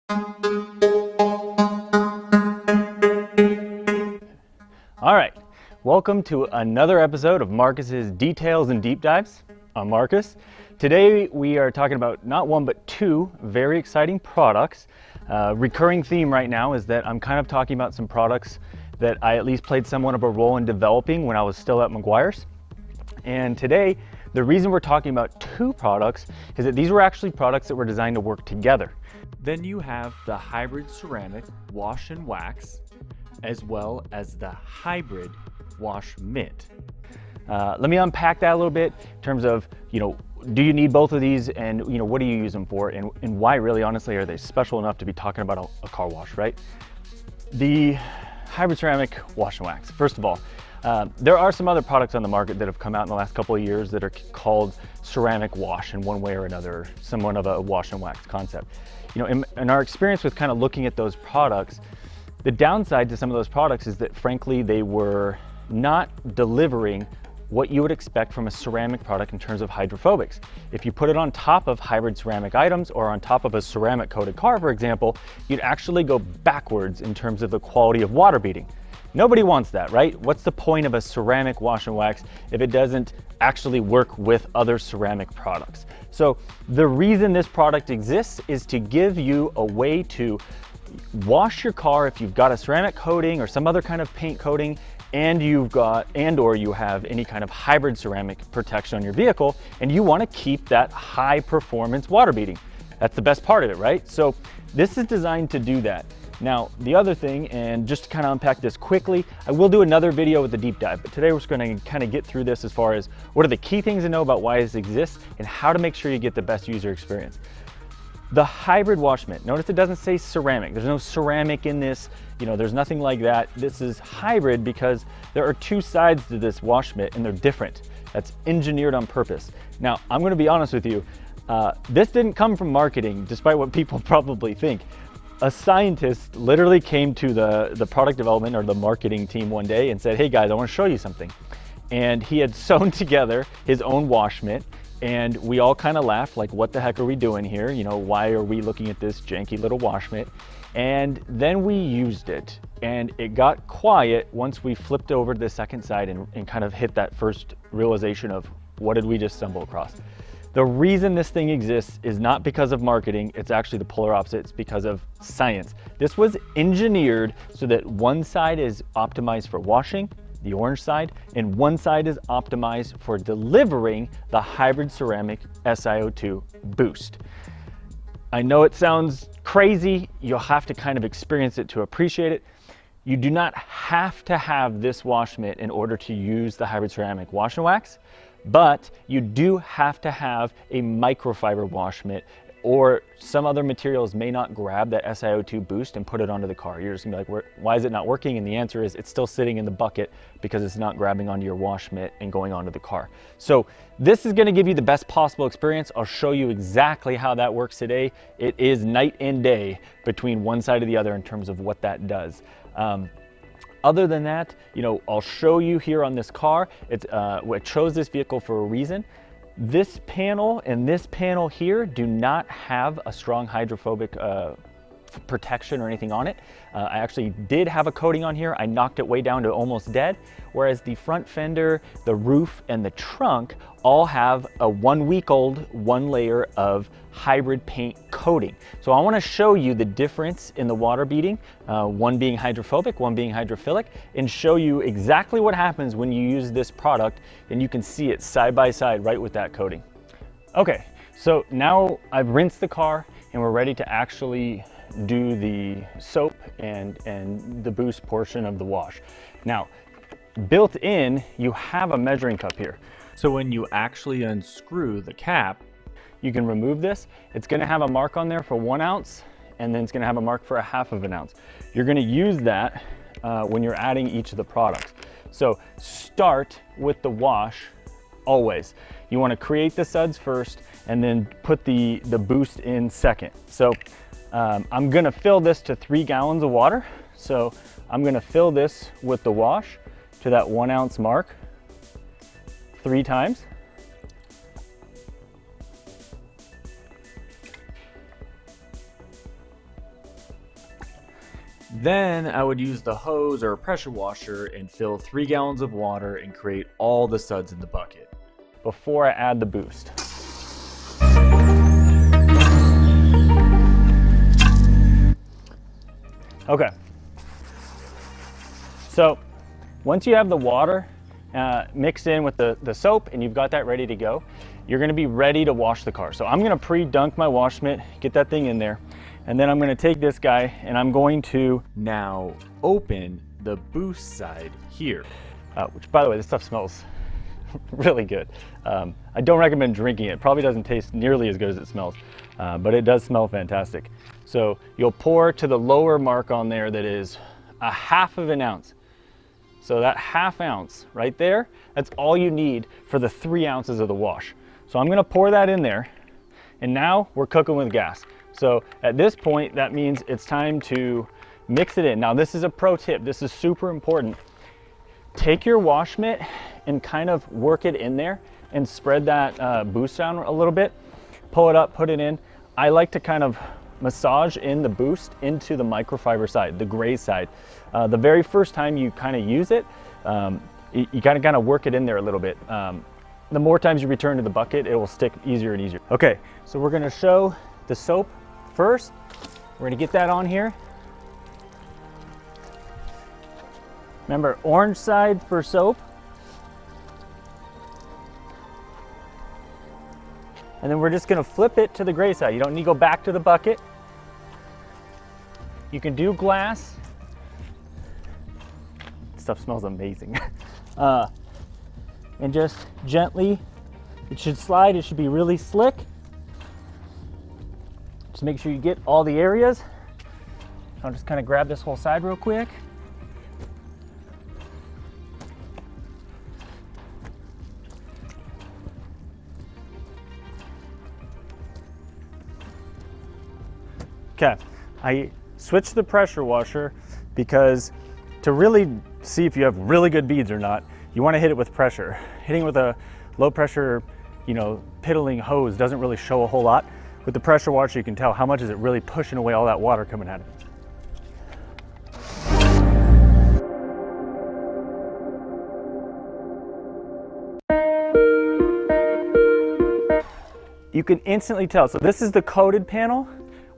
All right, welcome to another episode of Marcus's Details and Deep Dives. I'm Marcus. Today we are talking about not one but two very exciting products. Recurring theme right now is that I'm kind of talking about some products that I at least played somewhat of a role in developing when I was still at Meguiar's. And today, the reason we're talking about two products is that these were actually products that were designed to work together. Then you have the hybrid ceramic wash and wax, as well as the hybrid wash mitt. Let me unpack that a little bit in terms of, do you need both of these, and what do you use them for, and why really honestly are they special enough to be talking about a car wash, right? The hybrid ceramic wash and wax. First of all, there are some other products on the market that have come out in the last couple of years that are called ceramic wash in one way or another, somewhat of a wash and wax concept. In our experience with kind of looking at those products, the downside to some of those products is that frankly, they were not delivering what you would expect from a ceramic product in terms of hydrophobics. If you put it on top of hybrid ceramic items or on top of a ceramic coated car, for example, you'd actually go backwards in terms of the quality of water beading. Nobody wants that, right? What's the point of a ceramic wash and wax if it doesn't actually work with other ceramic products? So the reason this product exists is to give you a way to wash your car if you've got a ceramic coating or some other kind of paint coating, and you have any kind of hybrid ceramic protection on your vehicle, and you want to keep that high performance water beading. That's the best part of it, right? So this is designed to do that. Now, the other thing, and just to kind of unpack this quickly, I will do another video with a deep dive, but today we're just going to kind of get through this as far as what are the key things to know about why this exists and how to make sure you get the best user experience. The hybrid wash mitt, notice it doesn't say ceramic. There's no ceramic in this, there's nothing like that. This is hybrid because there are two sides to this wash mitt and they're different. That's engineered on purpose. Now, I'm going to be honest with you, this didn't come from marketing, despite what people probably think. A scientist literally came to the product development or the marketing team one day and said, hey guys, I want to show you something. And he had sewn together his own wash mitt, and we all kind of laughed like, what the heck are we doing here? Why are we looking at this janky little wash mitt? And then we used it, and it got quiet once we flipped over to the second side and kind of hit that first realization of what did we just stumble across? The reason this thing exists is not because of marketing, it's actually the polar opposite, it's because of science. This was engineered so that one side is optimized for washing, the orange side, and one side is optimized for delivering the hybrid ceramic SiO2 boost. I know it sounds crazy, you'll have to kind of experience it to appreciate it. You do not have to have this wash mitt in order to use the hybrid ceramic wash and wax, but you do have to have a microfiber wash mitt, or some other materials may not grab that SiO2 boost and put it onto the car. You're just gonna be like, why is it not working? And the answer is it's still sitting in the bucket because it's not grabbing onto your wash mitt and going onto the car. So this is gonna give you the best possible experience. I'll show you exactly how that works today. It is night and day between one side and the other in terms of what that does. Other than that, I'll show you here on this car. I chose this vehicle for a reason. This panel and this panel here do not have a strong hydrophobic protection or anything on it. I actually did have a coating on here. I knocked it way down to almost dead, whereas the front fender, the roof, and the trunk all have a 1 week old, one layer of hybrid paint coating. So I want to show you the difference in the water beading, one being hydrophobic, one being hydrophilic, and show you exactly what happens when you use this product, and you can see it side by side right with that coating. Okay, so now I've rinsed the car and we're ready to actually do the soap and the boost portion of the wash. Now, built in, you have a measuring cup here. So when you actually unscrew the cap, you can remove this. It's gonna have a mark on there for 1 ounce, and then it's gonna have a mark for 1/2 of an ounce. You're gonna use that when you're adding each of the products. So start with the wash always. You wanna create the suds first and then put the boost in second. So I'm gonna fill this to 3 gallons of water. So I'm gonna fill this with the wash to that 1 ounce mark 3 times. Then I would use the hose or a pressure washer and fill 3 gallons of water and create all the suds in the bucket. Before I add the boost. Okay. So once you have the water mixed in with the soap and you've got that ready to go, you're gonna be ready to wash the car. So I'm gonna pre-dunk my wash mitt, get that thing in there, and then I'm gonna take this guy and I'm going to now open the boost side here. Which, by the way, this stuff smells really good. I don't recommend drinking it. It probably doesn't taste nearly as good as it smells, but it does smell fantastic. So you'll pour to the lower mark on there that is 1/2 of an ounce. So that 1/2 ounce right there, that's all you need for the 3 ounces of the wash. So I'm gonna pour that in there, and now we're cooking with gas. So at this point, that means it's time to mix it in. Now this is a pro tip, this is super important. Take your wash mitt and kind of work it in there and spread that boost down a little bit. Pull it up, put it in. I like to kind of massage in the boost into the microfiber side, the gray side. The very first time you kind of use it, you kind of work it in there a little bit. The more times you return to the bucket, it will stick easier and easier. Okay, so we're gonna show the soap first. We're gonna get that on here. Remember, orange side for soap. And then we're just gonna flip it to the gray side. You don't need to go back to the bucket. You can do glass. This stuff smells amazing. And just gently, it should slide, it should be really slick. Just make sure you get all the areas. I'll just kind of grab this whole side real quick. Okay, I switched the pressure washer because to really see if you have really good beads or not, you want to hit it with pressure. Hitting with a low pressure, piddling hose doesn't really show a whole lot. With the pressure washer, you can tell how much is it really pushing away all that water coming at it. You can instantly tell. So this is the coated panel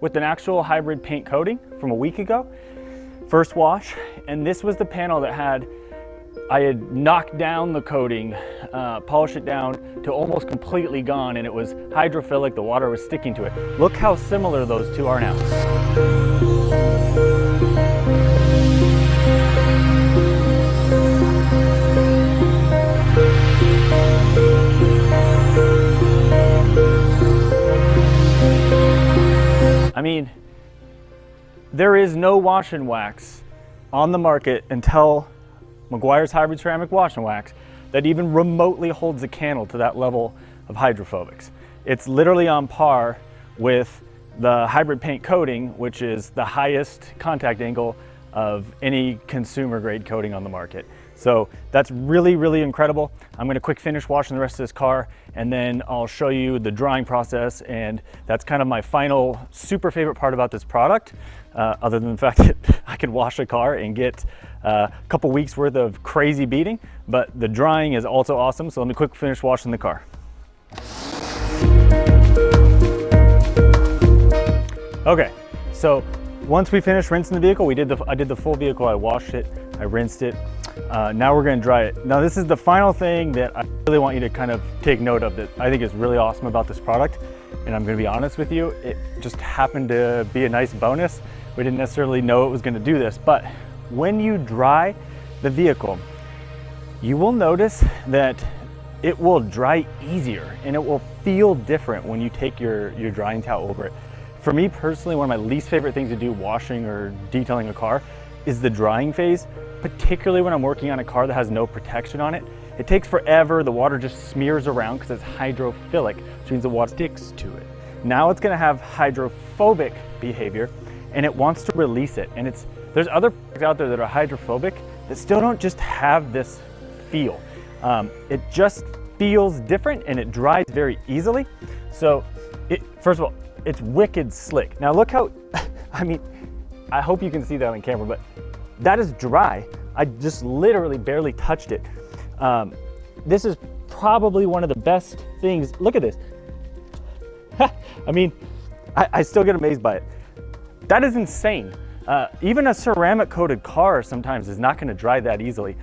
with an actual hybrid paint coating from a week ago, first wash. And this was the panel that I had knocked down the coating, polished it down to almost completely gone, and it was hydrophilic, the water was sticking to it. Look how similar those two are now. I mean, there is no wash and wax on the market until Meguiar's Hybrid Ceramic Wash and Wax that even remotely holds a candle to that level of hydrophobics. It's literally on par with the hybrid paint coating, which is the highest contact angle of any consumer grade coating on the market. So that's really, really incredible. I'm gonna quick finish washing the rest of this car, and then I'll show you the drying process, and that's kind of my final super favorite part about this product, other than the fact that I can wash a car and get a couple weeks worth of crazy beading, but the drying is also awesome. So let me quick finish washing the car. Okay, so once we finished rinsing the vehicle, I did the full vehicle. I washed it, I rinsed it. Now we're gonna dry it. Now this is the final thing that I really want you to kind of take note of that I think is really awesome about this product. And I'm gonna be honest with you, it just happened to be a nice bonus. We didn't necessarily know it was gonna do this, but when you dry the vehicle, you will notice that it will dry easier and it will feel different when you take your drying towel over it. For me personally, one of my least favorite things to do washing or detailing a car is the drying phase, particularly when I'm working on a car that has no protection on it. It takes forever, the water just smears around because it's hydrophilic, which means the water sticks to it. Now it's gonna have hydrophobic behavior and it wants to release it. And there's other products out there that are hydrophobic that still don't just have this feel. It just feels different and it dries very easily. So first of all, it's wicked slick. Now look how, I mean, I hope you can see that on camera, but that is dry. I just literally barely touched it. This is probably one of the best things. Look at this. I mean, I still get amazed by it. That is insane. Even a ceramic coated car sometimes is not gonna dry that easily.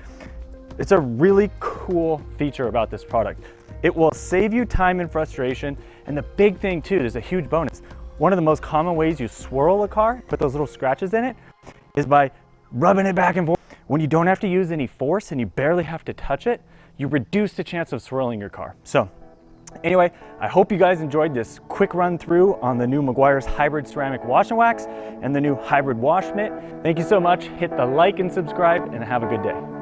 It's a really cool feature about this product. It will save you time and frustration. And the big thing too, there's a huge bonus. One of the most common ways you swirl a car, put those little scratches in it, is by rubbing it back and forth. When you don't have to use any force and you barely have to touch it, you reduce the chance of swirling your car. So anyway, I hope you guys enjoyed this quick run through on the new Meguiar's Hybrid Ceramic Wash and Wax and the new Hybrid Wash Mitt. Thank you so much. Hit the like and subscribe and have a good day.